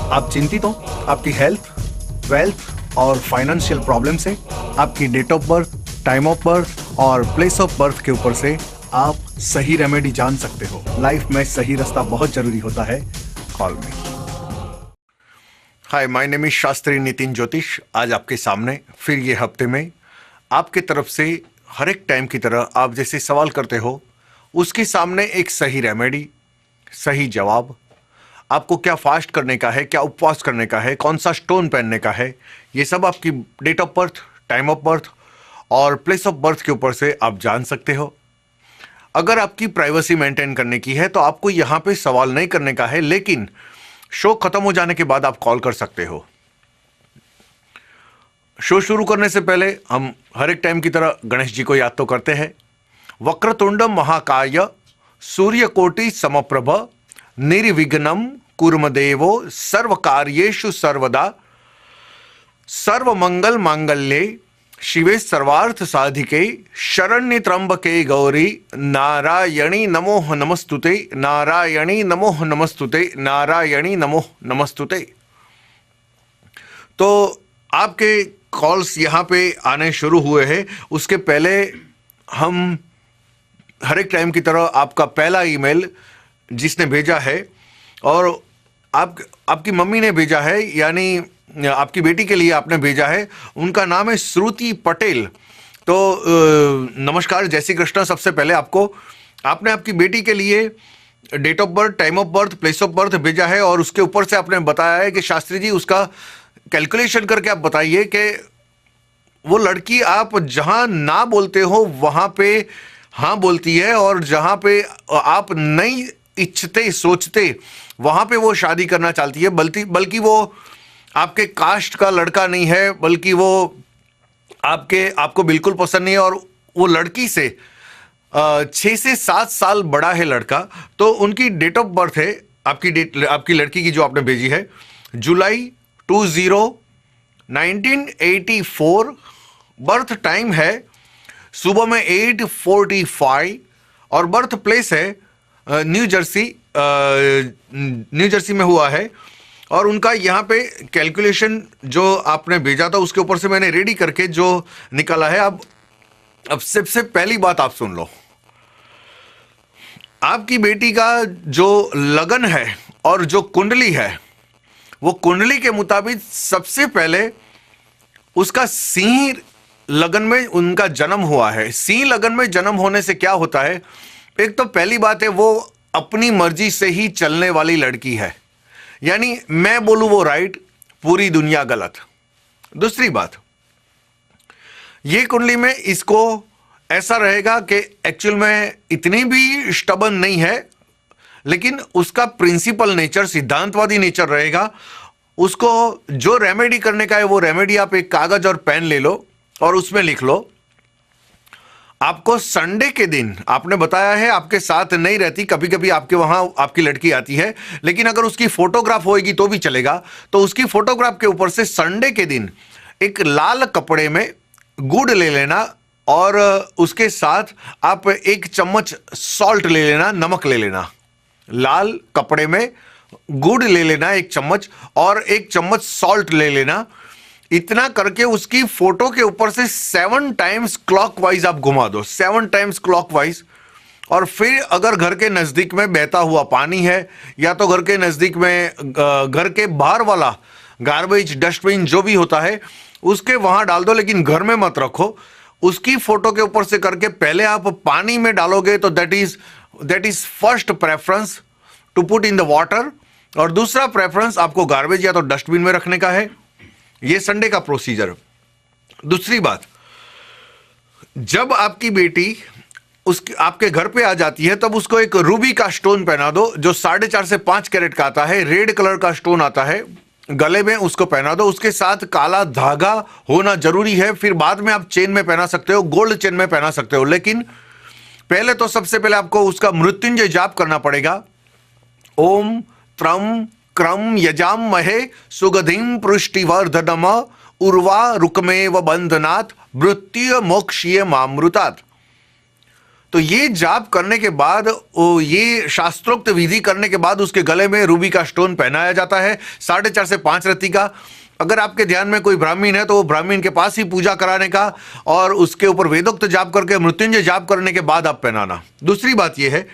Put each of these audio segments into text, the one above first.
आप चिंतित हो आपकी हेल्थ, वेल्थ और फाइनेंशियल प्रॉब्लम से? आपकी date of birth, time of birth और प्लेस ऑफ बर्थ के ऊपर से आप सही रेमेडी जान सकते हो। लाइफ में सही रास्ता बहुत जरूरी होता है। Call me. Hi, my name is Shastri Nitin ज्योतिष। आज आपके सामने फिर ये हफ्ते में आपके तरफ से हर एक टाइम की तरह आप जैसे सवाल करते हो उसके सामने एक सही रेमेडी, सही जवाब। आपको क्या फास्ट करने का है, क्या उपवास करने का है, कौन सा स्टोन पहनने का है, ये सब आपकी date of birth, time of birth और प्लेस ऑफ बर्थ के ऊपर से आप जान सकते हो। अगर आपकी प्राइवेसी मेंटेन करने की है तो आपको यहाँ पे सवाल नहीं करने का है, लेकिन शो खत्म हो जाने के बाद आप कॉल कर सकते हो। शो शुरू करने से पहले हम हर एक टाइम की तरह गणेश जी को याद तो करते हैं। वक्रतुंड महाकाय सूर्यकोटि समप्रभ निर्विघ्नं कुर्मदेवो सर्वकार्येषु सर्वदा सर्वमंगल मांगल्ये शिवे सर्वार्थ साधिके शरण्य त्र्यंबके गौरी नारायणी नमोह नमस्तुते, नारायणी नमोह नमस्तुते, नारायणी नमोह नमस्तुते। तो आपके कॉल्स यहाँ पे आने शुरू हुए हैं। उसके पहले हम हर एक टाइम की तरह आपका पहला ईमेल जिसने भेजा है और आपकी मम्मी ने भेजा है, यानी आपकी बेटी के लिए आपने भेजा है, उनका नाम है श्रुति पटेल। तो नमस्कार, जय श्री कृष्ण। सबसे पहले आपने आपकी बेटी के लिए date of birth, time of birth, place of birth भेजा है और उसके ऊपर से आपने बताया है कि शास्त्री जी उसका कैलकुलेशन करके आप बताइए कि वो लड़की आप जहां ना बोलते हो वहां पे हाँ बोलती है और जहां पे आप नहीं इच्छते सोचते वहां पे वो शादी करना चाहती है। बल्कि वो आपके कास्ट का लड़का नहीं है, बल्कि वो आपको बिल्कुल पसंद नहीं है और वो लड़की से 6 से 7 साल बड़ा है लड़का। तो उनकी डेट ऑफ बर्थ है, आपकी लड़की की जो आपने भेजी है, जुलाई 20 1984। बर्थ टाइम है सुबह में 8:45 और बर्थ प्लेस है न्यू जर्सी में हुआ है। और उनका यहाँ पे कैलकुलेशन जो आपने भेजा था उसके ऊपर से मैंने रेडी करके जो निकाला है। अब सबसे पहली बात आप सुन लो। आपकी बेटी का जो लगन है और जो कुंडली है, वो कुंडली के मुताबिक सबसे पहले उसका सिंह लगन में उनका जन्म हुआ है। सिंह लगन में जन्म होने से क्या होता है, एक तो पहली बात है वो अपनी मर्जी से ही चलने वाली लड़की है, यानी मैं बोलूं वो राइट, पूरी दुनिया गलत। दूसरी बात, ये कुंडली में इसको ऐसा रहेगा कि एक्चुअल में इतनी भी स्टबन नहीं है, लेकिन उसका प्रिंसिपल नेचर, सिद्धांतवादी नेचर रहेगा। उसको जो रेमेडी करने का है वो रेमेडी आप एक कागज और पेन ले लो और उसमें लिख लो। आपको संडे के दिन, आपने बताया है आपके साथ नहीं रहती, कभी कभी आपके वहां आपकी लड़की आती है, लेकिन अगर उसकी फोटोग्राफ होएगी तो भी चलेगा। तो उसकी फोटोग्राफ के ऊपर से संडे के दिन एक लाल कपड़े में गुड़ ले लेना और उसके साथ आप 1 चम्मच सॉल्ट ले लेना, नमक ले लेना। लाल कपड़े में गुड़ ले लेना 1 चम्मच और 1 चम्मच सॉल्ट ले लेना। इतना करके उसकी फोटो के ऊपर से 7 टाइम्स क्लॉकवाइज आप घुमा दो, 7 टाइम्स क्लॉकवाइज। और फिर अगर घर के नजदीक में बहता हुआ पानी है या तो घर के नजदीक में घर के बाहर वाला गार्बेज डस्टबिन जो भी होता है उसके वहां डाल दो, लेकिन घर में मत रखो। उसकी फोटो के ऊपर से करके पहले आप पानी में डालोगे तो that is first preference to put in the water, और दूसरा प्रेफरेंस आपको गार्बेज या तो डस्टबिन में रखने का है। ये संडे का प्रोसीजर। दूसरी बात, जब आपकी बेटी आपके घर पे आ जाती है तब उसको एक रूबी का स्टोन पहना दो, जो 4.5 से 5 कैरेट का आता है। रेड कलर का स्टोन आता है, गले में उसको पहना दो। उसके साथ काला धागा होना जरूरी है। फिर बाद में आप चेन में पहना सकते हो, गोल्ड चेन में पहना सकते हो, लेकिन पहले तो सबसे पहले आपको उसका मृत्युंजय जाप करना पड़ेगा। ओम त्रम क्रम यजामहे सुगधिं पुष्टिवर्धनम उर्वा रुकमेव बंधनात् मृत्यु मोक्षीय मामृतात्। तो ये जाप करने के बाद, ये शास्त्रोक्त विधि करने के बाद उसके गले में रूबी का स्टोन पहनाया जाता है 4.5 से 5 रत्ती का। अगर आपके ध्यान में कोई ब्राह्मण है तो वो ब्राह्मण के पास ही पूजा कराने का और उसके ऊपर वेदोक्त जाप करके मृत्युंजय जाप करने के बाद आप पहनाना। दूसरी बात ये है,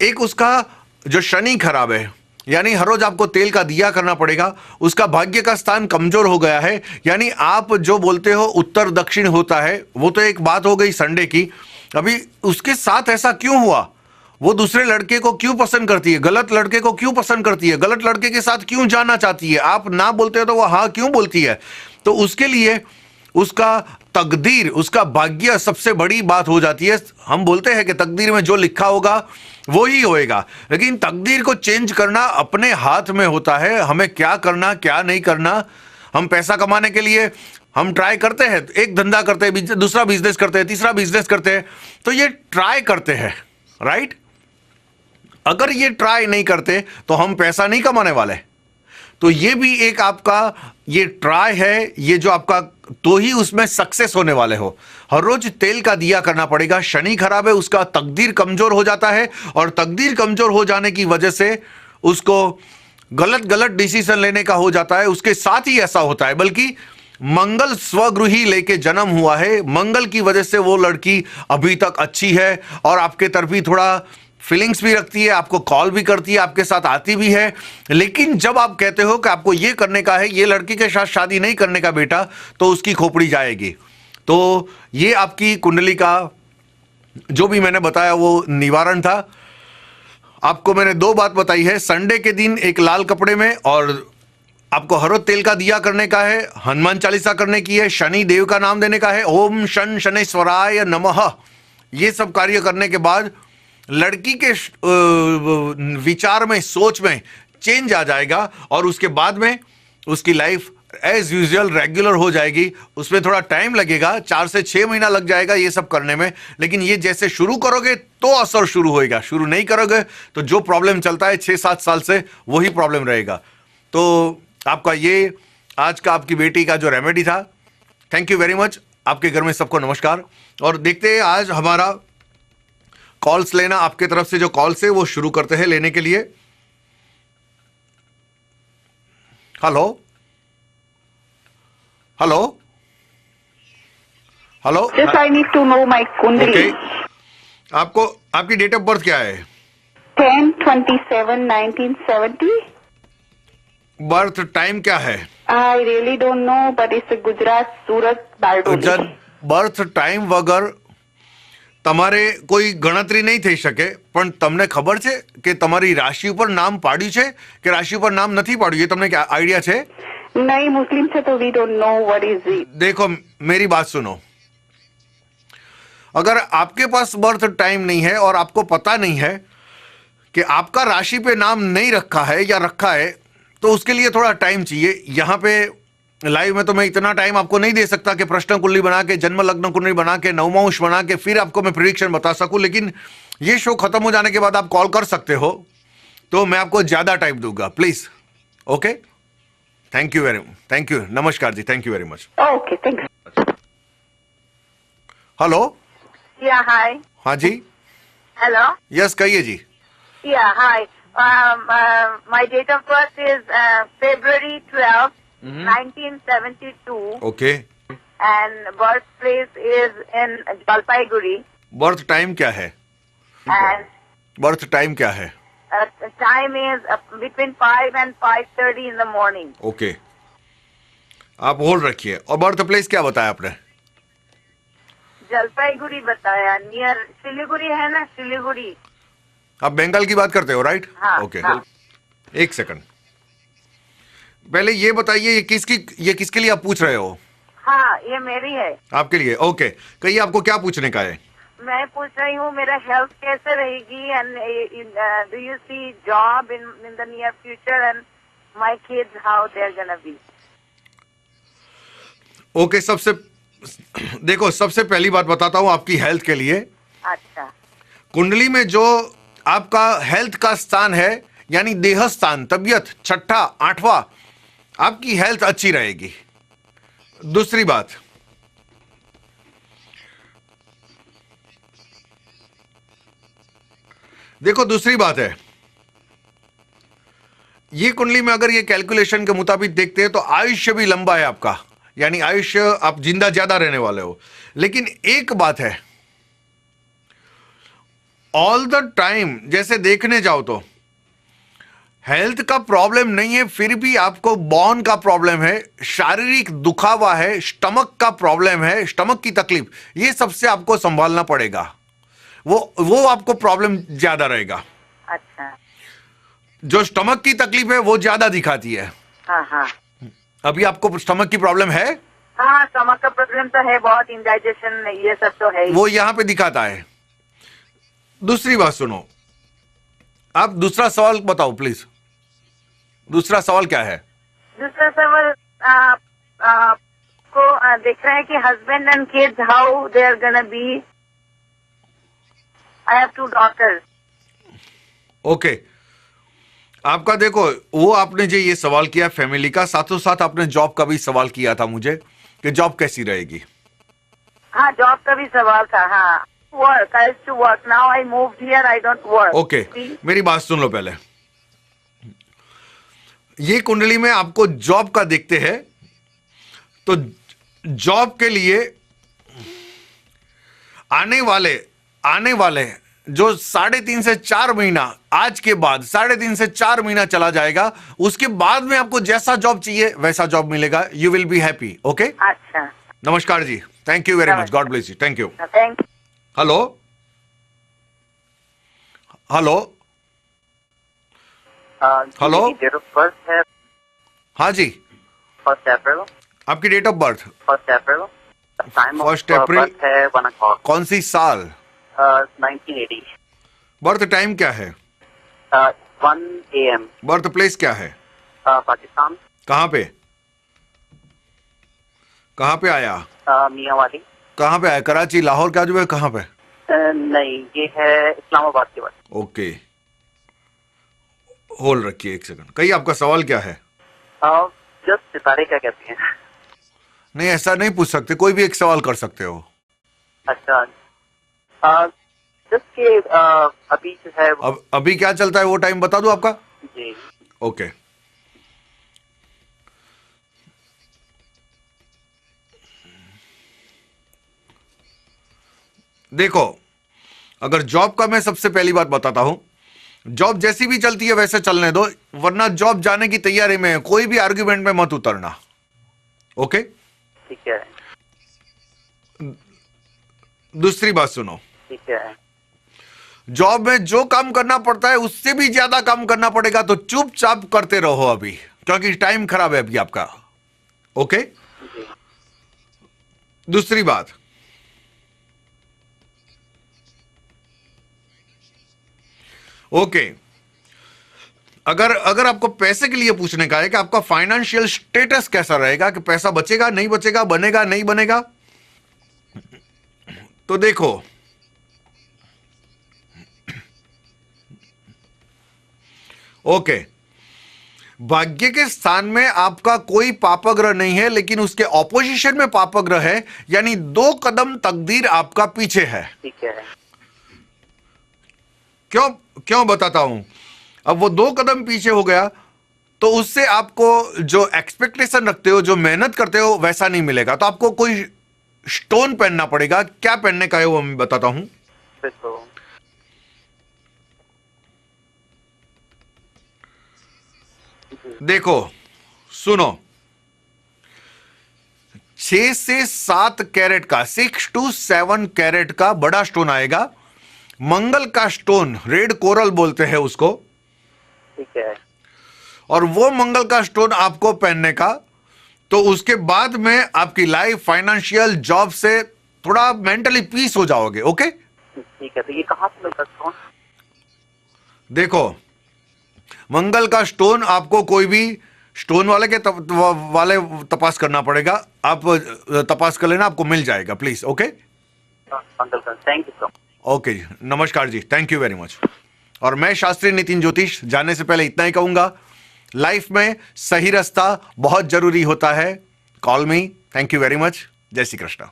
एक उसका जो शनि खराब है, यानी हर रोज आपको तेल का दिया करना पड़ेगा। उसका भाग्य का स्थान कमजोर हो गया है, यानी आप जो बोलते हो उत्तर दक्षिण होता है, वो तो एक बात हो गई संडे की। अभी उसके साथ ऐसा क्यों हुआ? वो दूसरे लड़के को क्यों पसंद करती है? गलत लड़के को क्यों पसंद करती है? गलत लड़के के साथ क्यों जाना चाहती है? आप ना बोलते हो तो वो हाँ क्यों बोलती है? तो उसके लिए उसका तकदीर, उसका भाग्य सबसे बड़ी बात हो जाती है। हम बोलते हैं कि तकदीर में जो लिखा होगा वो ही होएगा, लेकिन तकदीर को चेंज करना अपने हाथ में होता है। हमें क्या करना क्या नहीं करना, हम पैसा कमाने के लिए हम ट्राई करते हैं, एक धंधा करते हैं, दूसरा बिजनेस करते हैं, तीसरा बिजनेस करते हैं, तो ये ट्राई करते हैं, राइट? अगर ये ट्राई नहीं करते तो हम पैसा नहीं कमाने वाले। तो ये भी एक आपका ये ट्राई है, ये जो आपका, तो ही उसमें सक्सेस होने वाले हो। हर रोज तेल का दिया करना पड़ेगा। शनि खराब है, उसका तकदीर कमजोर हो जाता है, और तकदीर कमजोर हो जाने की वजह से उसको गलत गलत डिसीजन लेने का हो जाता है। उसके साथ ही ऐसा होता है, बल्कि मंगल स्वगृही लेके जन्म हुआ है, मंगल की वजह से वो लड़की अभी तक अच्छी है और आपके तरफ भी थोड़ा फीलिंग्स भी रखती है, आपको कॉल भी करती है, आपके साथ आती भी है। लेकिन जब आप कहते हो कि आपको ये करने का है, ये लड़की के साथ शादी नहीं करने का बेटा, तो उसकी खोपड़ी जाएगी। तो ये आपकी कुंडली का जो भी मैंने बताया वो निवारण था। आपको मैंने 2 बात बताई है, संडे के दिन एक लाल कपड़े में, और आपको हर रोज तेल का दिया करने का है, हनुमान चालीसा करने की है, शनि देव का नाम देने का है, ओम शन शनेश्वराय नमः। ये सब कार्य करने के बाद लड़की के विचार में, सोच में चेंज आ जाएगा, और उसके बाद में उसकी लाइफ एज यूजुअल रेगुलर हो जाएगी। उसमें थोड़ा टाइम लगेगा, 4 से 6 महीना लग जाएगा ये सब करने में, लेकिन ये जैसे शुरू करोगे तो असर शुरू होएगा। शुरू नहीं करोगे तो जो प्रॉब्लम चलता है 6-7 साल से, वही प्रॉब्लम रहेगा। तो आपका ये आज का आपकी बेटी का जो रेमेडी था, थैंक यू वेरी मच। आपके घर में सबको नमस्कार, और देखते हैं आज हमारा कॉल्स लेना, आपके तरफ से जो कॉल्स है वो शुरू करते हैं लेने के लिए। Hello hello hello, Just I need to know my kundali. Okay, आपको आपकी डेट ऑफ बर्थ क्या है? 10/27/1970. बर्थ टाइम क्या है? I really don't know, but it's a Gujarat, Surat, Bardoli. જન બર્થ ટાઈમ વગર તમારે કોઈ ગણતરી નહીં થઈ શકે, પણ તમને ખબર છે કે તમારી રાશિ ઉપર નામ પાડ્યું છે કે રાશિ ઉપર નામ નથી પાડ્યું, એ તમને આઈડિયા છે? नहीं, मुस्लिम से तो we don't know what is it. देखो मेरी बात सुनो, अगर आपके पास बर्थ टाइम नहीं है और आपको पता नहीं है कि आपका राशि पे नाम नहीं रखा है या रखा है, तो उसके लिए थोड़ा टाइम चाहिए। यहाँ पे लाइव में तो मैं इतना टाइम आपको नहीं दे सकता कि प्रश्न कुंडली बना के, जन्म लग्न कुंडली बना के, नवमांश बना के फिर आपको मैं प्रेडिक्शन बता सकूं। लेकिन ये शो खत्म हो जाने के बाद आप कॉल कर सकते हो, तो मैं आपको ज्यादा टाइम दूंगा, please. Okay, thank you very much, thank you, नमस्कार जी, thank you very much. Okay, thanks. Hello, Yeah, hi. हाँ जी, Hello. यस कहिए जी। Yeah, hi. My date of birth is February 12th, 1972, okay, and birthplace is in Jalpaiguri. Birth time क्या है? And birth time क्या है? the time is between 5 and 5:30 in the morning. Okay, आप hold रखिए। और birth place क्या बताया आपने? जलपाईगुड़ी बताया, नियर सिलीगुड़ी है ना, सिलीगुड़ी। आप बंगाल की बात करते हो, राइट? हाँ, ओके, हाँ। एक सेकंड, पहले ये बताइए ये किसके लिए आप पूछ रहे हो? हाँ, ये मेरी है। आपके लिए, ओके। कहिए आपको क्या पूछने का है? मैं पूछ रही हूँ मेरा हेल्थ कैसे रहेगी, and do you see job in the near future, and my kids how they are gonna be. Okay, देखो सबसे पहली बात बताता हूं आपकी हेल्थ के लिए। अच्छा। कुंडली में जो आपका हेल्थ का स्थान है, यानी देह स्थान, तबियत 6ठा 8वां, आपकी हेल्थ अच्छी रहेगी। दूसरी बात, देखो दूसरी बात है, ये कुंडली में अगर ये कैलकुलेशन के मुताबिक देखते हैं तो आयुष्य भी लंबा है आपका, यानी आयुष्य आप जिंदा ज्यादा रहने वाले हो। लेकिन एक बात है, ऑल द टाइम जैसे देखने जाओ तो हेल्थ का प्रॉब्लम नहीं है, फिर भी आपको बॉन का प्रॉब्लम है, शारीरिक दुखावा है, स्टमक का प्रॉब्लम है, स्टमक की तकलीफ, ये सबसे आपको संभालना पड़ेगा। वो आपको प्रॉब्लम ज्यादा रहेगा। अच्छा। जो स्टमक की तकलीफ है वो ज्यादा दिखाती है। हाँ हाँ। अभी आपको स्टमक की प्रॉब्लम है? हाँ, स्टमक का प्रॉब्लम तो है, बहुत इंडाइजेशन ये सब तो है ही। वो यहां पे दिखाता है। दूसरी बात सुनो, आप दूसरा सवाल बताओ प्लीज। दूसरा सवाल क्या है? दूसरा सवाल को देख रहे हैं कि husband and kids, how they are gonna be. I have 2 daughters। Okay, आपका देखो, वो आपने जो ये सवाल किया फैमिली का, साथों साथ आपने जॉब का भी सवाल किया था मुझे कि जॉब कैसी रहेगी। हाँ, जॉब का भी सवाल था। हाँ, work, I used to work, now I moved here, I don't work. Okay, मेरी बात सुन लो पहले। ये कुंडली में आपको जॉब का देखते हैं तो जॉब के लिए आने वाले जो 3.5 से 4 महीना, आज के बाद 3.5 से 4 महीना चला जाएगा, उसके बाद में आपको जैसा जॉब चाहिए वैसा जॉब मिलेगा। You will be happy. Okay, अच्छा। नमस्कार जी, thank you very much, God bless you, thank you. Thank. Hello hello hello, date of birth है हाँ जी, 1 अप्रैल। आपकी डेट ऑफ बर्थ 1 अप्रैल। टाइम 1 अप्रैल है 1 o'clock। कौन सी साल? 1980। बर्थ टाइम क्या है? 1 AM। बर्थ प्लेस क्या है? पाकिस्तान। कहाँ पे? कहाँ पे आया? मियाँवाली। कहाँ पे आया? कराची, लाहौर के आजू, कहाँ पे? नहीं, ये है इस्लामाबाद के बाद। ओके, होल्ड रखिए 1 सेकंड। कहीं आपका सवाल क्या है? जस्ट सितारे क्या कहते हैं? नहीं, ऐसा नहीं पूछ सकते, कोई भी एक सवाल कर सकते हो। अच्छा, जस्ट के अभी जो है अब अभी क्या चलता है वो टाइम बता दूं आपका? जी। ओके, देखो, अगर जॉब का मैं सबसे पहली बात बताता हूं, जॉब जैसी भी चलती है वैसे चलने दो, वरना जॉब जाने की तैयारी में है, कोई भी आर्ग्यूमेंट में मत उतरना। ओके, ठीक है। दूसरी बात सुनो, ठीक है। जॉब में जो काम करना पड़ता है उससे भी ज्यादा काम करना पड़ेगा, तो चुपचाप करते रहो अभी, क्योंकि टाइम खराब है अभी आपका। ओके, जी। दूसरी बात, ओके, अगर आपको पैसे के लिए पूछने का है कि आपका फाइनेंशियल स्टेटस कैसा रहेगा, कि पैसा बचेगा नहीं बचेगा, बनेगा नहीं बनेगा, तो देखो, ओके, भाग्य के स्थान में आपका कोई पापग्रह नहीं है, लेकिन उसके ऑपोजिशन में पापग्रह है, यानी 2 कदम तकदीर आपका पीछे है। ठीक है। क्यों बताता हूं। अब वो 2 कदम पीछे हो गया तो उससे आपको जो एक्सपेक्टेशन रखते हो, जो मेहनत करते हो, वैसा नहीं मिलेगा। तो आपको कोई स्टोन पहनना पड़ेगा। क्या पहनने का है वो मैं बताता हूं। तो देखो सुनो, 6 से 7 कैरेट का, 6 to 7 कैरेट का बड़ा स्टोन आएगा। मंगल का स्टोन, रेड कोरल बोलते हैं उसको, ठीक है। और वो मंगल का स्टोन आपको पहनने का, तो उसके बाद में आपकी लाइफ, फाइनेंशियल, जॉब से थोड़ा मेंटली पीस हो जाओगे। ओके, ठीक है। तो ये कहाँ से मिलता है? देखो, मंगल का स्टोन आपको कोई भी स्टोन वाले के वाले तपास करना पड़ेगा। आप तपास कर लेना, आपको मिल जाएगा please. Okay, uncle sir, thank you so much. Okay, नमस्कार जी, थैंक यू वेरी मच। और मैं शास्त्री नितिन ज्योतिष जाने से पहले इतना ही कहूंगा, लाइफ में सही रास्ता बहुत जरूरी होता है। Call me. Thank you very much. जय श्री कृष्ण।